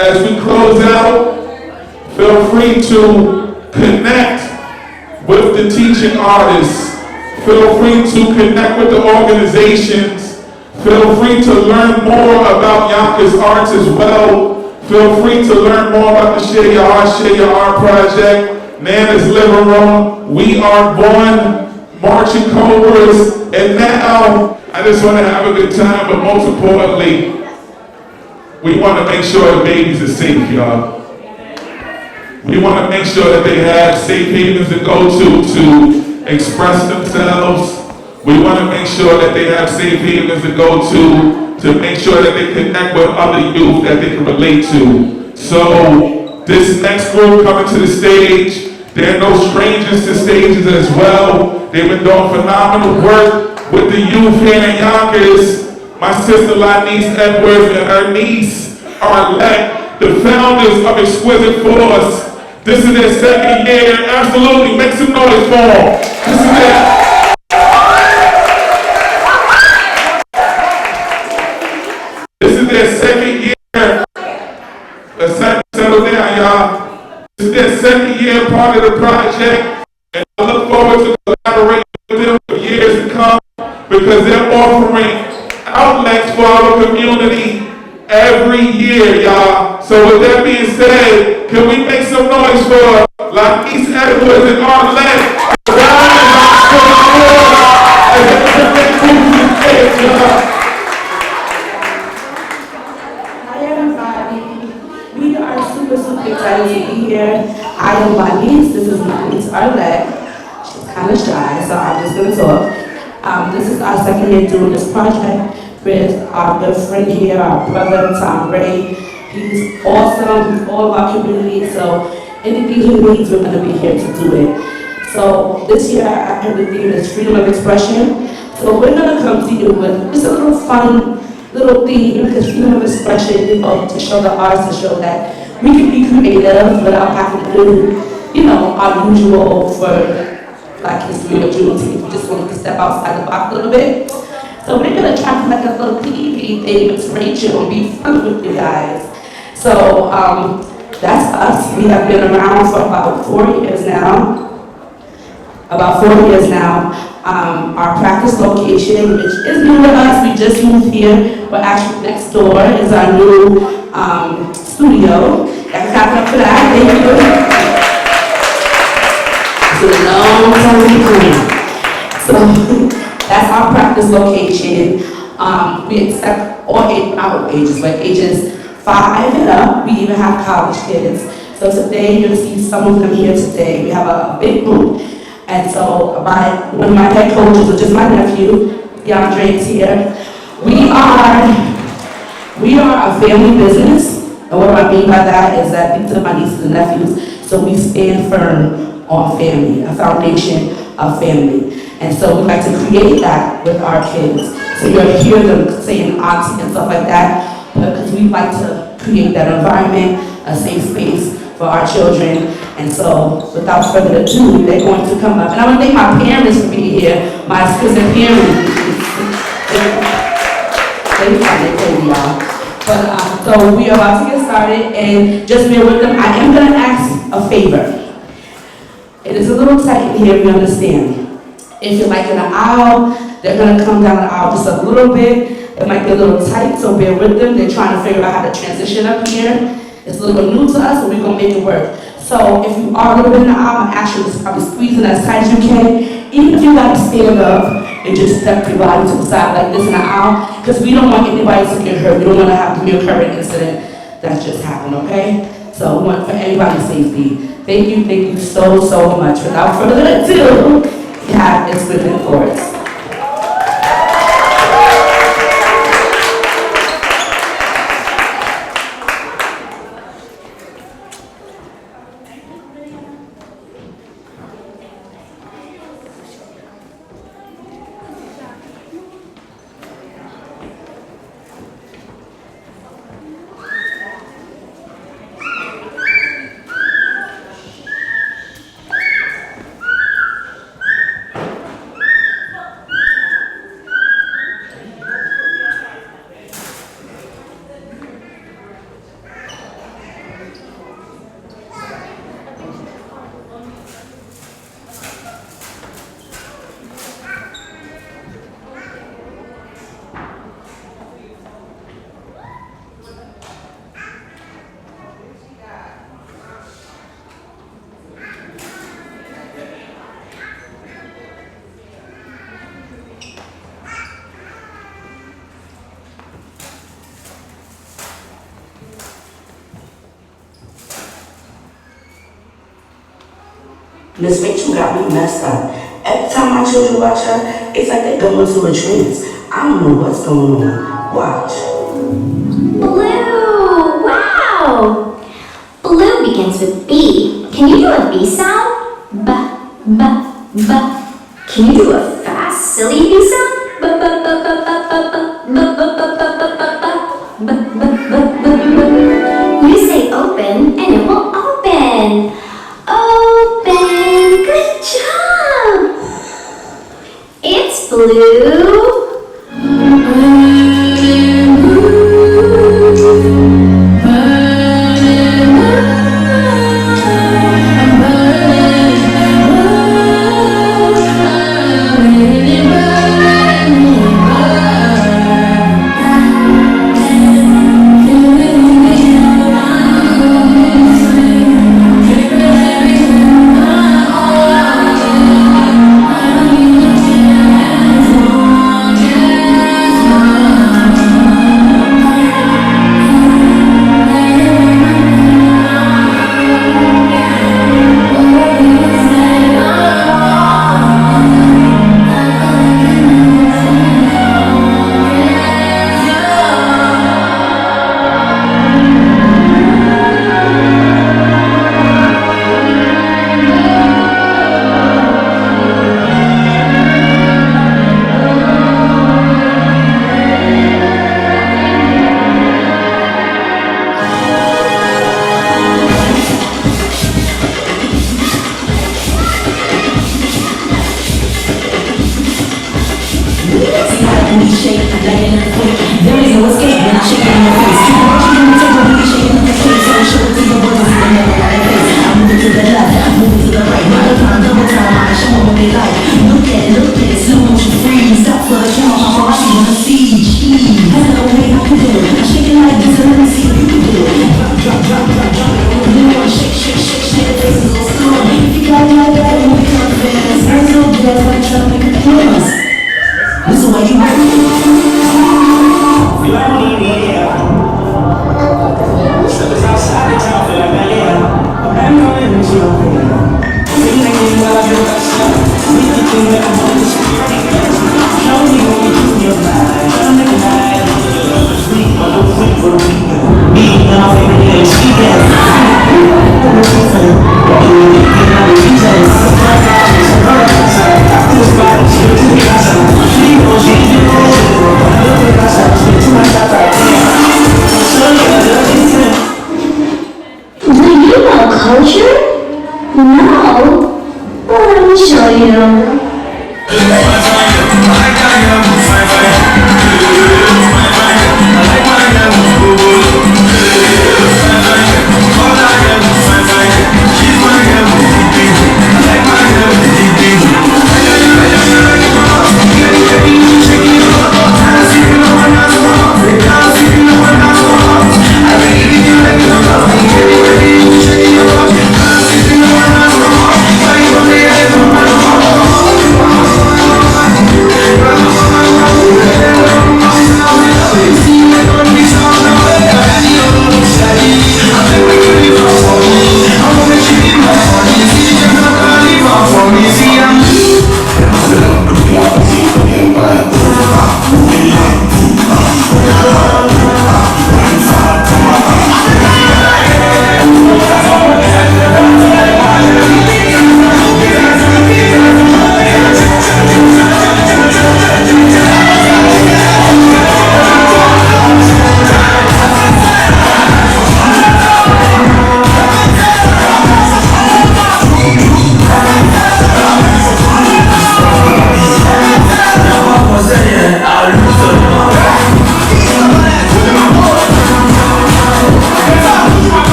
As we close out, feel free to connect with the teaching artists. Feel free to connect with the organizations. Feel free to learn more about Yonkers Arts as well. Feel free to learn more about the Share Your Art project, Nana's Living Room, We Are Born, Marching Cobras, and now I just want to have a good time, but most importantly, we want to make sure the babies are safe, y'all. We want to make sure that they have safe havens to go to express themselves. We want to make sure that they have safe havens to go to make sure that they connect with other youth that they can relate to. So this next group coming to the stage, they're no strangers to stages as well. They've been doing phenomenal work with the youth here in Yonkers. My sister Lanice Edwards and her niece Arlette, the founders of Exquisite Force. This is their second year. Absolutely, make some noise for them. This is their second year. Let's settle down, y'all. This is their second year part of the project, and I look forward to collaborating with them for years to come because they're offering outlets for our community every year, y'all. So with that being said, can we make some noise for Lanice Edwards and Arlette? Hi everybody. We are super excited to be here. I am Lanice. This is my niece Arlette. She's kind of shy, so I'm just going to talk. This is our second year doing this project with our good friend here, our brother Tom Ray. He's awesome. He's all of our community. So anything he needs, we're going to be here to do it. So this year, I heard the theme is freedom of expression. So we're going to come to you with just a little fun little theme, because freedom of expression, to show the arts, to show that we can be creative without having to do, our usual for Black History or Juneteenth. We just want to step outside the box a little bit. So we're going to try to make a little TV thing with Rachel and be fun with you guys. So that's us. We have been around for about 4 years now. Our practice location, which is new to us, we just moved here. We're actually next door is our new studio. That's clap up for that. Thank you. It's a long time coming. So that's our practice location. We accept all ages, but ages 5 and up. We even have college kids. So today you'll see some of them here today. We have a big group. And so one of my head coaches, which is my nephew, DeAndre is here. We are a family business. And what I mean by that is that these are my nieces and nephews. So we stand firm on family, a foundation of family. And so we like to create that with our kids. So you'll hear them saying auntie and stuff like that, because we like to create that environment, a safe space for our children. And so without further ado, they're going to come up. And I want to thank my parents for being here, my exquisite parents. Y'all. But so we are about to get started, and just bear with them. I am going to ask a favor. It is a little tight in here, we understand. If you're like in an aisle, they're going to come down the aisle just a little bit. It might be a little tight, so bear with them. They're trying to figure out how to transition up here. It's a little bit new to us, but we're going to make it work. So if you are a little bit in the aisle, I'm actually just probably squeezing as tight as you can. Even if you got to stand up and just step your body to the side like this in the aisle, because we don't want anybody to get hurt. We don't want to have the recurring incident that just happened, okay? So we want for everybody's safety. Thank you so, so much. Without further ado, we have Exquisite Force. Miss Rachel got me messed up. Every time my children watch her, it's like they go into a trance. I don't know what's going on. Watch. Blue! Wow! Blue begins with B. Can you do a B sound? B, B, B. Can you do a fast, silly B sound? B, B, B, B, B, B, B, B, B, B, B, B, B. You say open and it will open. Open. Good job. It's blue.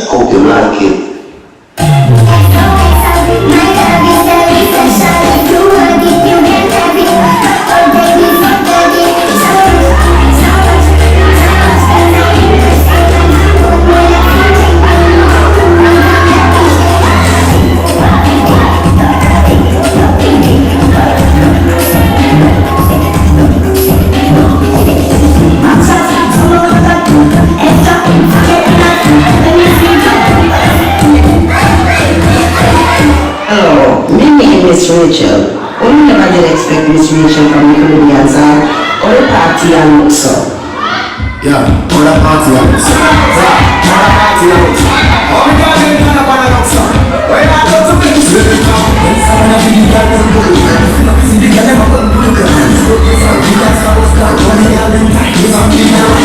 Hope you like it. distribution from the Caribbean side, or the party and look so. Yeah, pour la party out. Pour la party out. All the guys in the corner want to look so. When I go to the beach, let it go. When someone has been back on the road, see the guy never gonna do the guns. We got stars that run the island, he's on the road.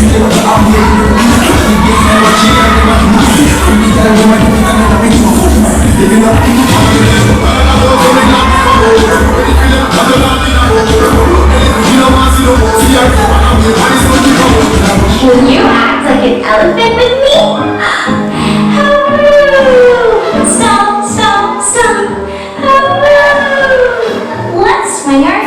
See the other arm here, we get so much here, and we're not moving. We got a woman who's not gonna be moving. Living up in the corner, Will you act like an elephant with me? Stomp, stomp, stomp. Let's swing our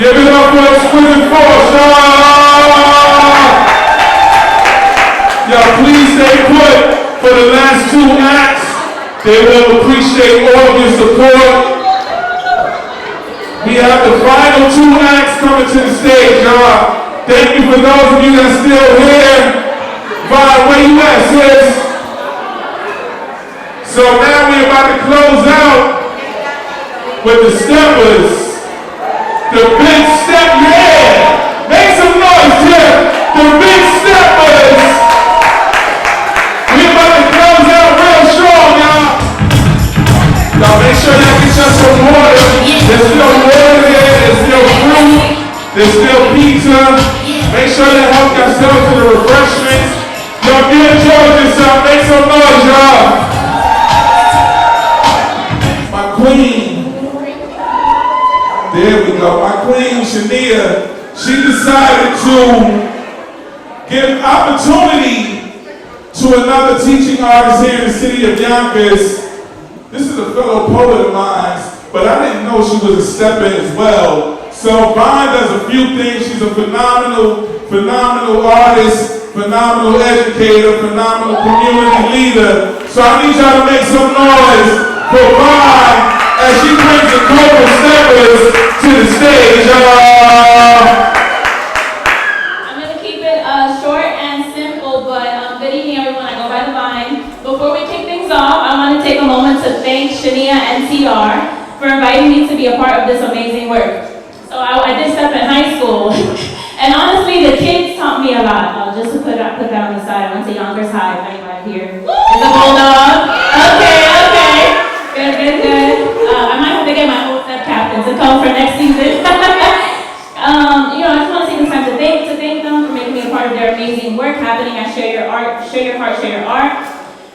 Give it up for Exquisite Force, y'all. Please stay put for the last two acts. They will appreciate all of your support. We have the final two acts coming to the stage, y'all. Thank you for those of you that's still here. Vaughn, where you at, sis? So now we're about to close out with the Steppers. The Big Step, yeah! Make some noise here! The Big Steppers! We're about to close out real strong, y'all! Y'all make sure y'all get y'all some water. There's still water there, there's still fruit, there's still pizza. Make sure you help yourselves to the refreshments. Y'all get enjoying yourself, make some noise, y'all! My queen. There we go. My queen, Shania, she decided to give opportunity to another teaching artist here in the city of Yonkers. This is a fellow poet of mine, but I didn't know she was a stepper as well. So Vaughn does a few things. She's a phenomenal artist, phenomenal educator, phenomenal community leader. So I need y'all to make some noise for Vaughn as she brings the Cobra Steppers to the stage. I'm going to keep it short and simple, but good evening, everyone. I go by the Vine. Before we kick things off, I want to take a moment to thank Shania and TR for inviting me to be a part of this amazing work. So I did step in high school, and honestly, the kids taught me a lot. Just to put that on the side, I went to Yonkers High, if anybody here is a bulldog. Okay. Good. I might have to get my old step captain to come for next season. I just want to take this time to thank them for making me a part of their amazing work happening at Share Your Art, Share Your Heart, Share Your Art.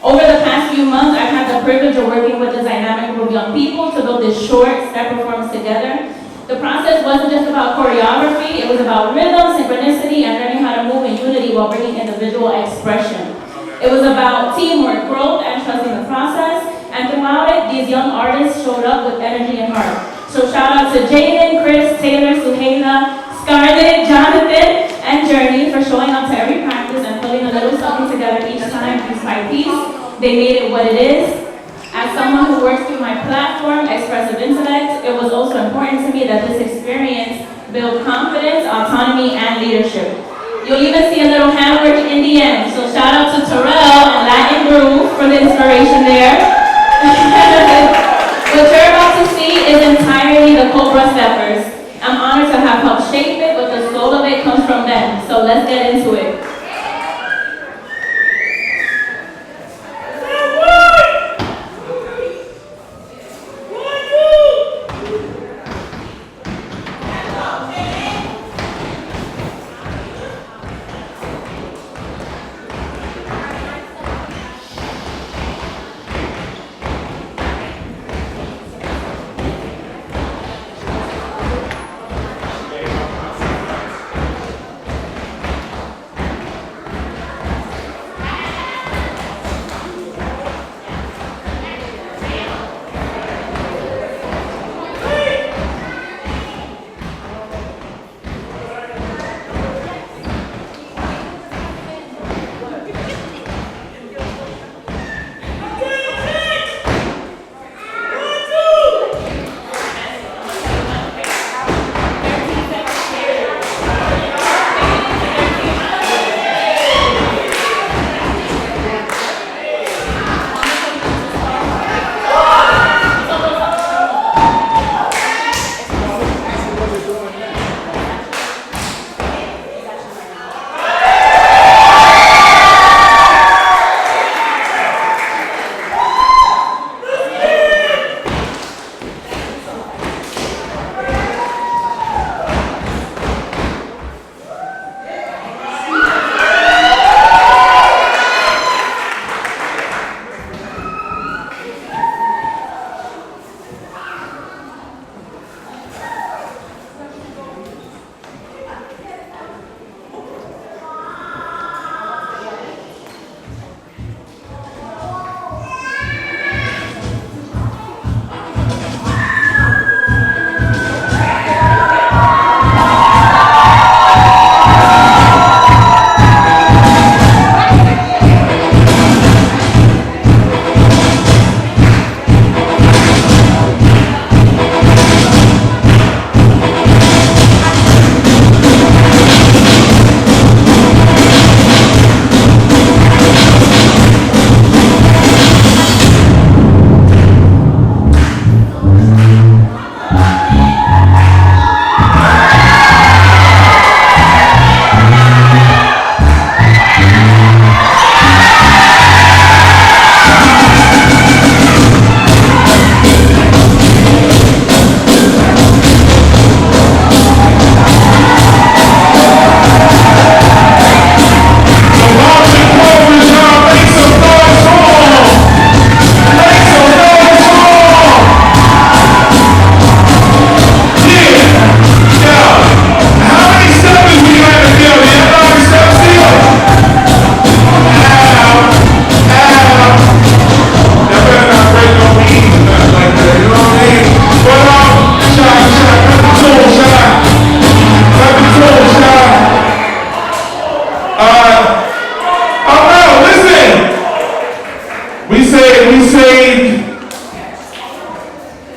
Over the past few months, I've had the privilege of working with this dynamic group of young people to build this short step performance together. The process wasn't just about choreography, it was about rhythm, synchronicity, and learning how to move in unity while bringing individual expression. It was about teamwork, growth, and trusting the process. And throughout it, these young artists showed up with energy and heart. So shout out to Jaden, Chris, Taylor, Suhaila, Scarlett, Jonathan, and Journey for showing up to every practice and putting a little something together each time, piece by piece. They made it what it is. As someone who works through my platform, Expressive Intellect, it was also important to me that this experience build confidence, autonomy, and leadership. You'll even see a little handwork in the end. So shout out to Terrell and Latin Groove for the inspiration there. What you're about to see is entirely the Cobra Steppers. I'm honored to have helped shape it, but the soul of it comes from them. So let's get into it.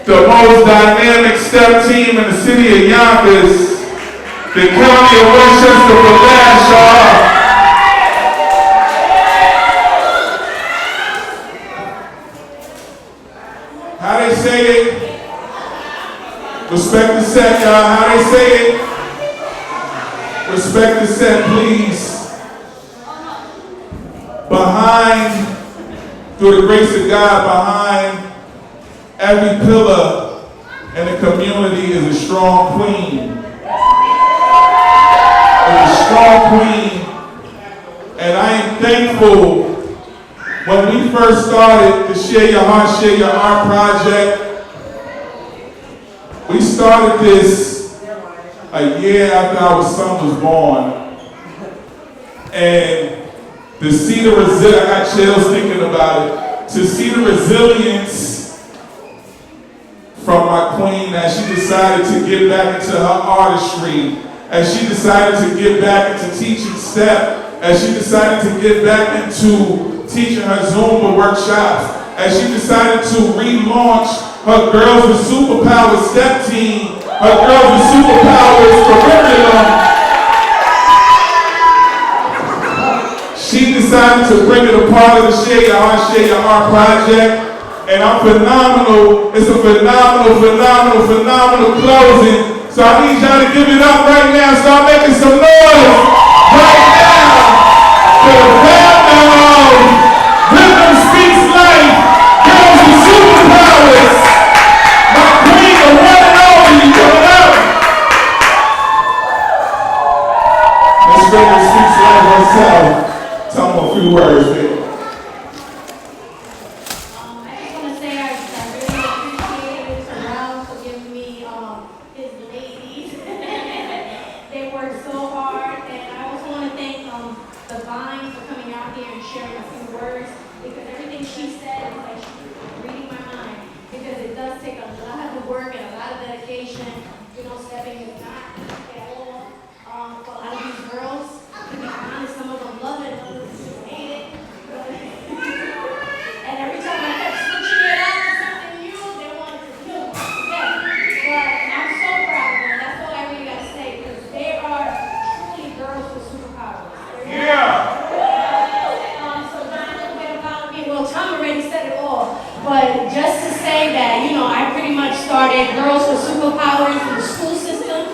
the most dynamic step team in the city of Yonkers, the county of Westchester for last, y'all. How they say it? Respect the set, y'all. How they say it? Respect the set, please. Behind, through the grace of God, behind every pillar in the community is a strong queen. Is a strong queen. And I am thankful when we first started the Share Your Heart, Share Your Art project. We started this a year after our son was born. And to see the resilience, I got chills thinking about it, to see the resilience from my queen as she decided to get back into her artistry, as she decided to get back into teaching step, as she decided to get back into teaching her Zumba workshops, and she decided to relaunch her Girls with Superpowers STEP team, her Girls with Superpowers curriculum. She decided to bring it a part of the Share Your Heart project. And I'm phenomenal. It's a phenomenal closing. So I need y'all to give it up right now. Start making some noise right now for the founder of Rhythm Speaks Life, Girls with Superpowers, my queen, the one and only. Give it up. Miss Rhythm Speaks Life herself. Tell them a few words, baby. But just to say that, you know, I pretty much started Girls with Superpowers in the school system,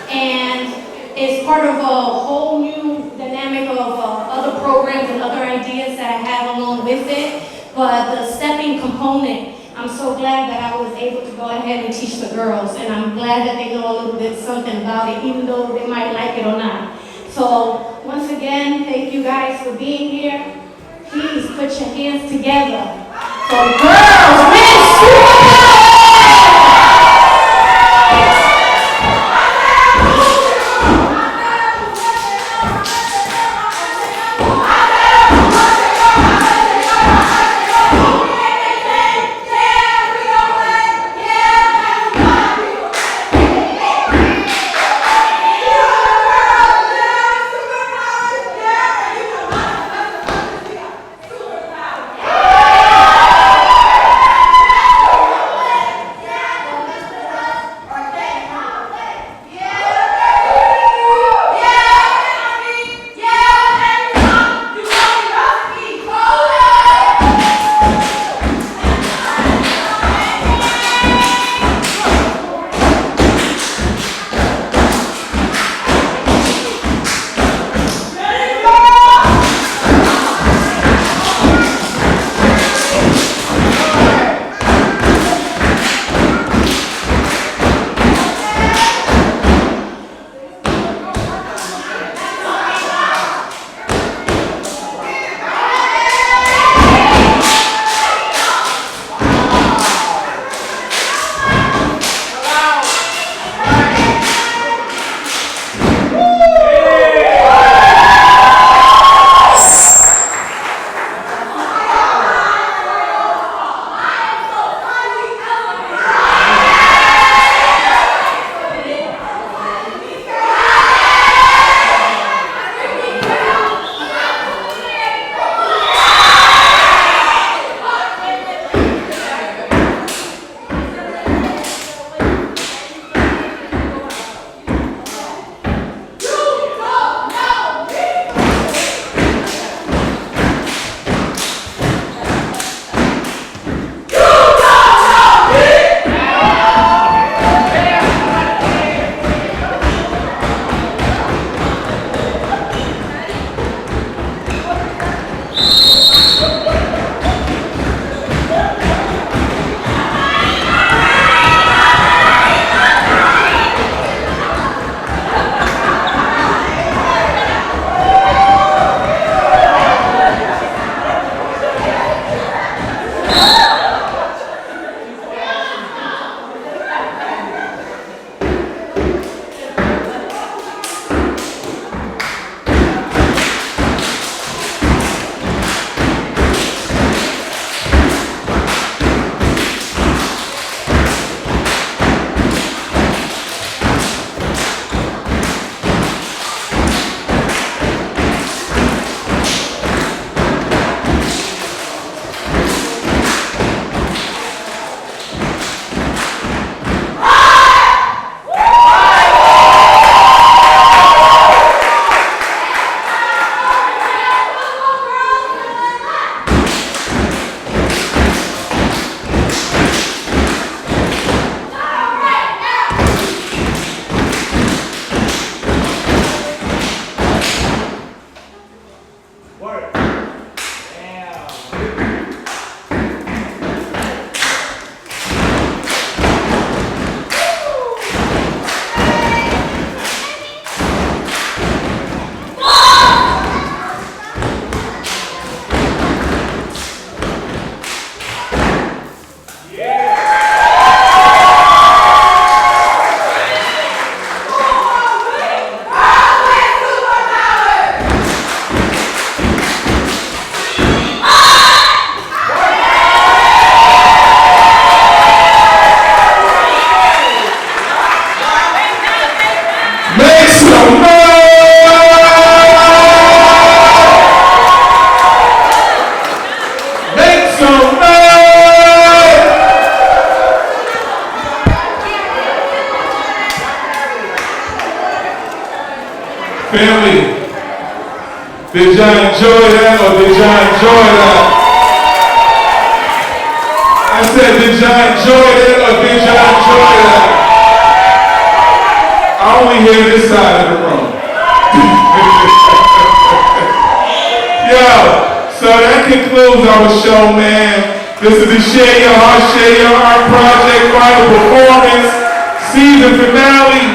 and it's part of a whole new dynamic of other programs and other ideas that I have along with it. But the stepping component, I'm so glad that I was able to go ahead and teach the girls, and I'm glad that they know a little bit something about it, even though they might like it or not. So once again, thank you guys for being here. Please put your hands together for Girls with Superpowers! Family, did y'all enjoy that or did y'all enjoy that? I said, did y'all enjoy that or did y'all enjoy that? I only hear this side of the room. Yo, so that concludes our show, man. This is the Share Your Heart project, final performance, season finale.